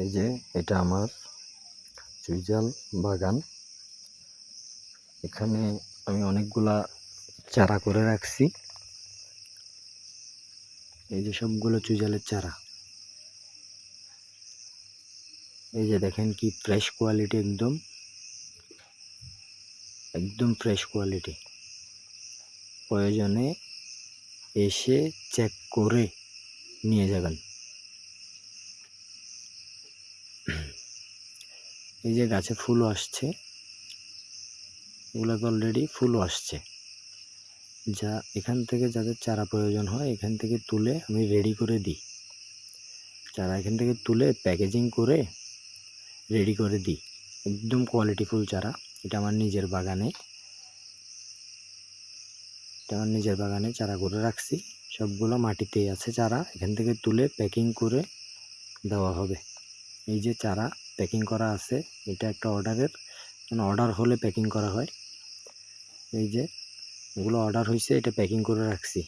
এই যে এটা আমার চুইঝাল বাগান। এখানে আমি অনেকগুলা চারা করে রাখছি। এই যে সবগুলো চুইঝালের চারা। এই যে দেখেন কি ফ্রেশ কোয়ালিটি, একদম ফ্রেশ কোয়ালিটি। প্রয়োজনে এসে চেক করে নিয়ে যাবেন। এই যে গাছে ফুলও আসছে, এগুলোতে অলরেডি ফুলও আসছে। যা এখান থেকে যাদের চারা প্রয়োজন হয় এখান থেকে তুলে আমি রেডি করে দিই। চারা এখান থেকে তুলে প্যাকেজিং করে রেডি করে দিই। একদম কোয়ালিটিফুল চারা। এটা আমার নিজের বাগানে চারা করে রাখছি। সবগুলো মাটিতেই আছে চারা। এখান থেকে তুলে প্যাকিং করে দেওয়া হবে। এই যে চারা প্যাকিং করা আছে, এটা একটা অর্ডার হলে প্যাকিং করা হয়। এই যে এগুলো অর্ডার হয়েছে, এটা প্যাকিং করে রাখছি।